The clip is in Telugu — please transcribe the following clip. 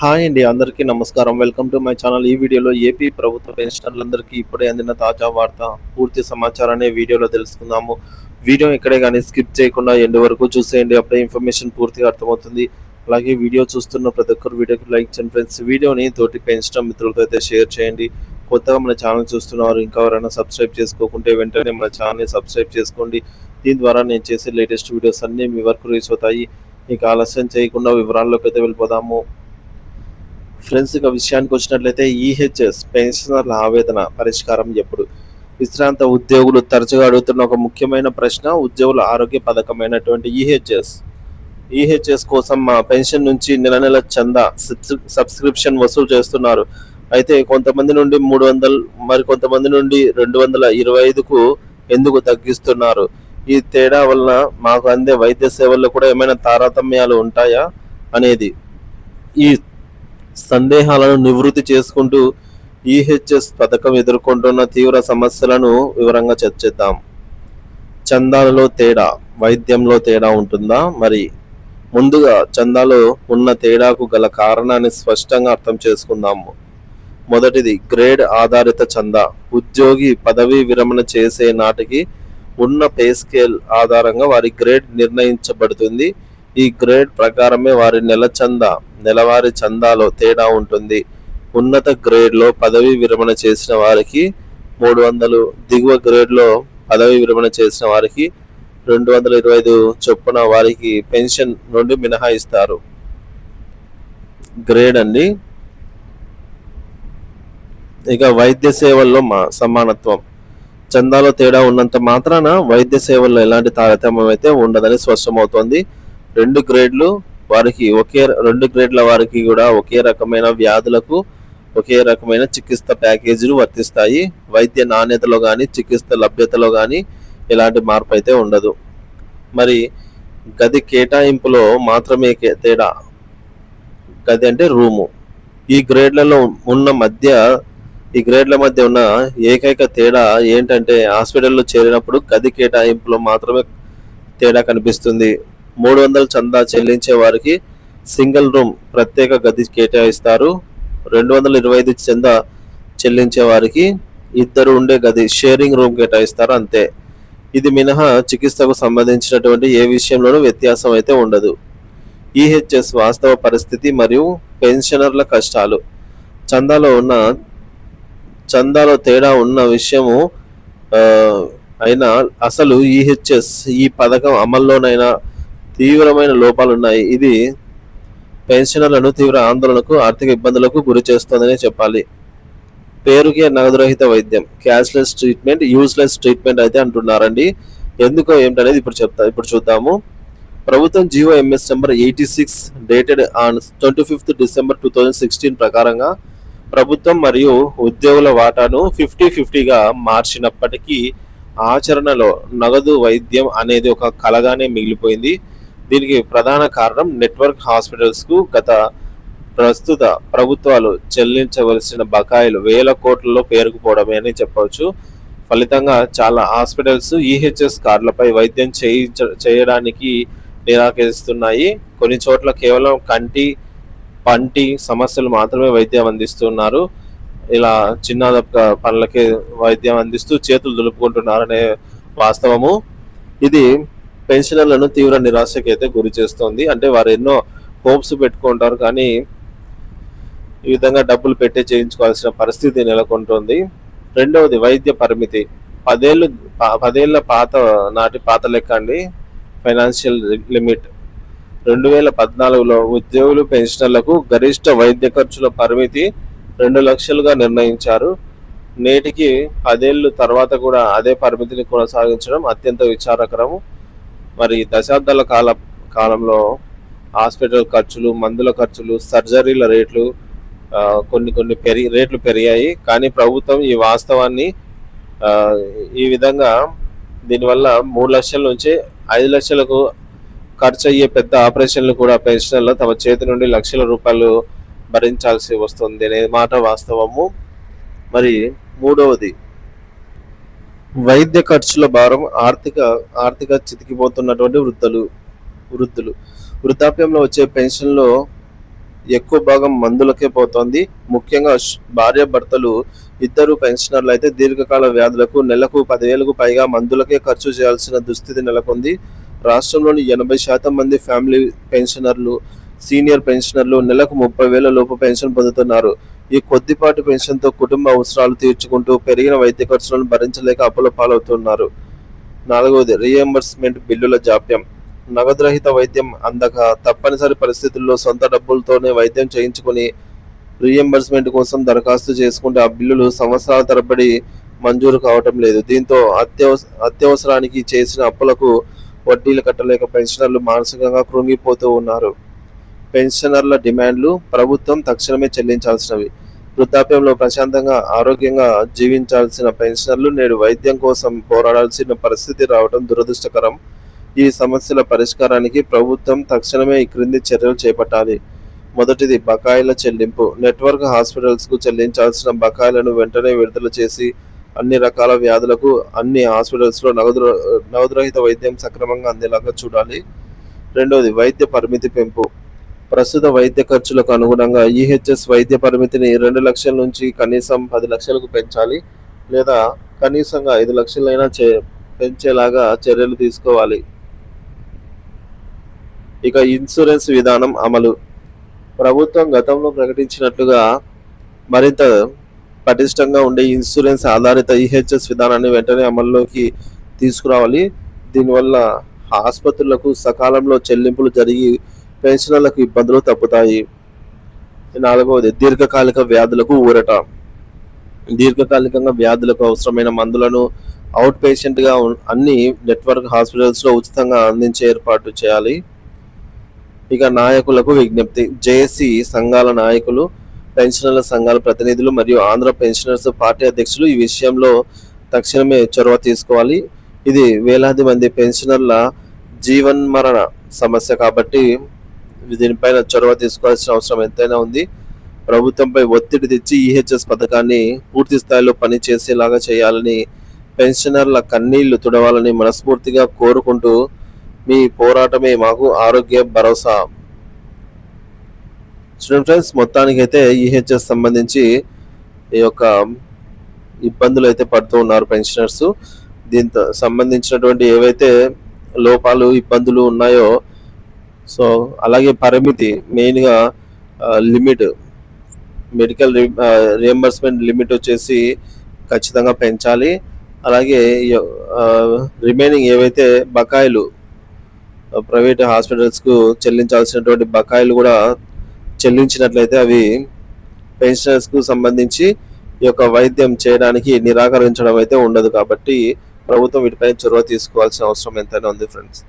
హాయ్ అండి, అందరికీ నమస్కారం. Welcome to my channel. ఈ వీడియోలో ఏపీ ప్రభుత్వ పెన్షనర్లందరికీ ఇప్పుడే అందిన తాజా వార్త, పూర్తి సమాచారాన్ని వీడియోలో తెలుసుకుందాము. వీడియో ఇక్కడే కానీ స్కిప్ చేయకుండా ఎండ్ వరకు చూసేయండి. అప్పుడే ఇన్ఫర్మేషన్ పూర్తిగా అర్థమవుతుంది. అలాగే వీడియో చూస్తున్న ప్రతి ఒక్కరు వీడియోకి లైక్ చేయండి ఫ్రెండ్స్. వీడియోని తోటి పెన్షనర్ మిత్రులతో అయితే షేర్ చేయండి. కొత్తగా మన ఛానల్ చూస్తున్నవారు ఇంకా ఎవరైనా సబ్స్క్రైబ్ చేసుకోకుంటే వెంటనే మన ఛానల్ని సబ్స్క్రైబ్ చేసుకోండి. దీని ద్వారా నేను చేసే లేటెస్ట్ వీడియోస్ అన్నీ మీ వరకు రీచ్ అవుతాయి. ఇక ఆలస్యం చేయకుండా వివరాల్లోకి అయితే వెళ్ళిపోదాము. ఫ్రెండ్స్, ఇక విషయానికి వచ్చినట్లయితే ఈహెచ్ఎస్ పెన్షనర్ల ఆవేదన పరిష్కారం ఎప్పుడు? విశ్రాంత ఉద్యోగులు తరచుగా అడుగుతున్న ఒక ముఖ్యమైన ప్రశ్న ఉద్యోగుల ఆరోగ్య పథకమైనటువంటి ఈహెచ్ఎస్ కోసం మా పెన్షన్ నుంచి నెల నెల చందా సబ్స్క్రిప్షన్ వసూలు చేస్తున్నారు. అయితే కొంతమంది నుండి 300, మరి కొంతమంది నుండి 225కు ఎందుకు తగ్గిస్తున్నారు? ఈ తేడా వలన మాకు అందే వైద్య సేవల్లో కూడా ఏమైనా తారతమ్యాలు ఉంటాయా అనేది ఈ సందేహాలను నివృత్తి చేసుకుంటూ ఈహెచ్ఎస్ పథకం ఎదుర్కొంటున్న తీవ్ర సమస్యలను వివరంగా చర్చిద్దాం. చందాలలో తేడా, వైద్యంలో తేడా ఉంటుందా? మరి ముందుగా చందాలో ఉన్న తేడాకు గల కారణాన్ని స్పష్టంగా అర్థం చేసుకుందాము. మొదటిది గ్రేడ్ ఆధారిత చందా. ఉద్యోగి పదవీ విరమణ చేసే నాటికి ఉన్న పే స్కేల్ ఆధారంగా వారి గ్రేడ్ నిర్ణయించబడుతుంది. ఈ గ్రేడ్ ప్రకారమే వారి నెలవారీ చందాలో తేడా ఉంటుంది. ఉన్నత గ్రేడ్లో పదవీ విరమణ చేసిన వారికి 300, దిగువ గ్రేడ్లో పదవీ విరమణ చేసిన వారికి 225 చొప్పున వారికి పెన్షన్ నుండి మినహాయిస్తారు. గ్రేడ్ అండి. ఇక వైద్య సేవల్లో సమానత్వం. చందాలో తేడా ఉన్నంత మాత్రాన వైద్య సేవల్లో ఎలాంటి తారతమ్యం అయితే ఉండదని స్పష్టమవుతోంది. రెండు గ్రేడ్ల వారికి కూడా ఒకే రకమైన వ్యాధులకు ఒకే రకమైన చికిత్స ప్యాకేజీలు వర్తిస్తాయి. వైద్య నాణ్యతలో కానీ చికిత్స లభ్యతలో కానీ ఎలాంటి మార్పు అయితే ఉండదు. మరి గది కేటాయింపులో మాత్రమే తేడా. గది అంటే రూము. ఈ గ్రేడ్ల మధ్య ఉన్న ఏకైక తేడా ఏంటంటే హాస్పిటల్లో చేరినప్పుడు గది కేటాయింపులో మాత్రమే తేడా కనిపిస్తుంది. 300 చందా చెల్లించే వారికి సింగిల్ రూమ్ ప్రత్యేక గది కేటాయిస్తారు. 225 చందా చెల్లించే వారికి ఇద్దరు ఉండే గది షేరింగ్ రూమ్ కేటాయిస్తారు, అంతే. ఇది మినహా చికిత్సకు సంబంధించినటువంటి ఏ విషయంలోనూ వ్యత్యాసం అయితే ఉండదు. ఈహెచ్ఎస్ వాస్తవ పరిస్థితి మరియు పెన్షనర్ల కష్టాలు. చందాలో తేడా ఉన్న విషయము అయినా అసలు ఈహెచ్ఎస్ ఈ పథకం అమల్లోనైనా తీవ్రమైన లోపాలున్నాయి. ఇది పెన్షనర్లను తీవ్ర ఆందోళనకు, ఆర్థిక ఇబ్బందులకు గురి చేస్తోందని చెప్పాలి. పేరుకే నగదురహిత వైద్యం, క్యాష్లెస్ ట్రీట్మెంట్, యూజ్లెస్ ట్రీట్మెంట్ అయితే అంటున్నారండి. ఎందుకో ఏమిటనేది ఇప్పుడు చూద్దాము. ప్రభుత్వం GO MS number 86 dated on 25th December 2016 ప్రకారంగా ప్రభుత్వం మరియు ఉద్యోగుల వాటాను 50-50గా మార్చినప్పటికీ ఆచరణలో నగదు వైద్యం అనేది ఒక కలగానే మిగిలిపోయింది. దీనికి ప్రధాన కారణం నెట్వర్క్ హాస్పిటల్స్కు ప్రస్తుత ప్రభుత్వాలు చెల్లించవలసిన బకాయిలు వేల కోట్లలో పేరుకుపోవడమే అని చెప్పవచ్చు. ఫలితంగా చాలా హాస్పిటల్స్ ఈహెచ్ఎస్ కార్డులపై వైద్యం చేయడానికి నిరాకరిస్తున్నాయి. కొన్ని చోట్ల కేవలం కంటి, పంటి సమస్యలు మాత్రమే వైద్యం అందిస్తున్నారు. ఇలా చిన్న పనులకే వైద్యం అందిస్తూ చేతులు దులుపుకుంటున్నారనే వాస్తవము. ఇది పెన్షనర్లను తీవ్ర నిరాశకి అయితే గురి చేస్తోంది. అంటే వారు ఎన్నో హోప్స్ పెట్టుకుంటారు, కానీ ఈ విధంగా డబ్బులు పెట్టే చేయించుకోవాల్సిన పరిస్థితి నెలకొంటుంది. రెండవది వైద్య పరిమితి. 10 ఏళ్ల పాత లెక్క అండి. ఫైనాన్షియల్ లిమిట్ 2014లో ఉద్యోగులు, పెన్షనర్లకు గరిష్ట వైద్య ఖర్చుల పరిమితి 2 లక్షలుగా నిర్ణయించారు. నేటికి 10 ఏళ్ళు తర్వాత కూడా అదే పరిమితిని కొనసాగించడం అత్యంత విచారకరము. మరి దశాబ్దాల కాలంలో హాస్పిటల్ ఖర్చులు, మందుల ఖర్చులు, సర్జరీల రేట్లు కొన్ని రేట్లు పెరిగాయి. కానీ ప్రభుత్వం ఈ వాస్తవాన్ని ఈ విధంగా దీనివల్ల 3 లక్షల నుంచి 5 లక్షలకు ఖర్చు అయ్యే పెద్ద ఆపరేషన్లు కూడా పెన్షనర్లు తమ చేతి నుండి లక్షల రూపాయలు భరించాల్సి వస్తుంది అనే మాట వాస్తవము. మరి మూడవది వైద్య ఖర్చుల భారం. ఆర్థిక చితికిపోతున్నటువంటి వృద్ధులు వృద్ధాప్యంలో వచ్చే పెన్షన్లో ఎక్కువ భాగం మందులకే పోతోంది. ముఖ్యంగా భార్యాభర్తలు ఇద్దరు పెన్షనర్లు అయితే దీర్ఘకాల వ్యాధులకు నెలకు 10,000కు పైగా మందులకే ఖర్చు చేయాల్సిన దుస్థితి నెలకొంది. రాష్ట్రంలోని 80% మంది ఫ్యామిలీ పెన్షనర్లు, సీనియర్ పెన్షనర్లు నెలకు 30,000 లోపు పెన్షన్ పొందుతున్నారు. ఈ కొద్దిపాటి పెన్షన్తో కుటుంబ అవసరాలు తీర్చుకుంటూ పెరిగిన వైద్య ఖర్చులను భరించలేక అప్పుల పాలవుతున్నారు. 4వది రీఎంబర్స్మెంట్ బిల్లుల జాప్యం. నగదు రహిత వైద్యం అందక తప్పనిసరి పరిస్థితుల్లో సొంత డబ్బులతోనే వైద్యం చేయించుకొని రీఎంబర్స్మెంట్ కోసం దరఖాస్తు చేసుకుంటే ఆ బిల్లులు సంవత్సరాల తరబడి మంజూరు కావటం లేదు. దీంతో అత్యవసరానికి చేసిన అప్పులకు వడ్డీలు కట్టలేక పెన్షనర్లు మానసికంగా కృంగిపోతూ ఉన్నారు. పెన్షనర్ల డిమాండ్లు ప్రభుత్వం తక్షణమే చెల్లించాల్సినవి. వృద్ధాప్యంలో ప్రశాంతంగా ఆరోగ్యంగా జీవించాల్సిన పెన్షనర్లు నేడు వైద్యం కోసం పోరాడాల్సిన పరిస్థితి రావడం దురదృష్టకరం. ఈ సమస్యల పరిష్కారానికి ప్రభుత్వం తక్షణమే ఈ క్రింది చర్యలు చేపట్టాలి. మొదటిది బకాయిల చెల్లింపు. నెట్వర్క్ హాస్పిటల్స్కు చెల్లించాల్సిన బకాయిలను వెంటనే విడుదల చేసి అన్ని రకాల వ్యాధులకు అన్ని హాస్పిటల్స్లో నగదురహిత వైద్యం సక్రమంగా అందేలాగా చూడాలి. రెండవది వైద్య పరిమితి పెంపు. ప్రస్తుత వైద్య ఖర్చులకు అనుగుణంగా ఈహెచ్ఎస్ వైద్య పరిమితిని 2 లక్షల నుంచి కనీసం 10 లక్షలకు పెంచాలి, లేదా కనీసంగా 5 లక్షలైనా పెంచేలాగా చర్యలు తీసుకోవాలి. ఇక ఇన్సూరెన్స్ విధానం అమలు. ప్రభుత్వం గతంలో ప్రకటించినట్లుగా మరింత పటిష్టంగా ఉండే ఇన్సూరెన్స్ ఆధారిత ఈహెచ్ఎస్ విధానాన్ని వెంటనే అమల్లోకి తీసుకురావాలి. దీనివల్ల ఆసుపత్రులకు సకాలంలో చెల్లింపులు జరిగి పెన్షనర్లకు ఇబ్బందులు తప్పుతాయి. 4వది దీర్ఘకాలిక వ్యాధులకు ఊరట. దీర్ఘకాలికంగా వ్యాధులకు అవసరమైన మందులను అవుట్ పేషెంట్గా అన్ని నెట్వర్క్ హాస్పిటల్స్లో ఉచితంగా అందించే ఏర్పాటు చేయాలి. ఇక నాయకులకు విజ్ఞప్తి. జేఏసీ సంఘాల నాయకులు, పెన్షనర్ల సంఘాల ప్రతినిధులు మరియు ఆంధ్ర పెన్షనర్స్ పార్టీ అధ్యక్షులు ఈ విషయంలో తక్షణమే చొరవ తీసుకోవాలి. ఇది వేలాది మంది పెన్షనర్ల జీవన్మరణ సమస్య కాబట్టి దీనిపైన చొరవ తీసుకోవాల్సిన అవసరం ఎంతైనా ఉంది. ప్రభుత్వంపై ఒత్తిడి తెచ్చి ఈహెచ్ఎస్ పథకాన్ని పూర్తి స్థాయిలో పనిచేసేలాగా చేయాలని, పెన్షనర్ల కన్నీళ్లు తుడవాలని మనస్ఫూర్తిగా కోరుకుంటూ మీ పోరాటమే మాకు ఆరోగ్య భరోసా. స్టూడెంట్ ఫ్రెండ్స్, మొత్తానికైతే ఈహెచ్ఎస్ సంబంధించి ఈ యొక్క ఇబ్బందులు అయితే పడుతూ ఉన్నారు పెన్షనర్స్. దీంతో సంబంధించినటువంటి ఏవైతే లోపాలు ఇబ్బందులు ఉన్నాయో, సో అలాగే పరిమితి, మెయిన్గా లిమిట్, మెడికల్ రియంబర్స్మెంట్ లిమిట్ వచ్చేసి ఖచ్చితంగా పెంచాలి. అలాగే రిమైనింగ్ ఏవైతే బకాయిలు ప్రైవేట్ హాస్పిటల్స్కు చెల్లించాల్సినటువంటి బకాయిలు కూడా చెల్లించినట్లయితే అవి పెన్షనర్స్కు సంబంధించి ఈ యొక్క వైద్యం చేయడానికి నిరాకరించడం అయితే ఉండదు. కాబట్టి ప్రభుత్వం వీటిపై చొరవ తీసుకోవాల్సిన అవసరం ఎంతైనా ఉంది ఫ్రెండ్స్.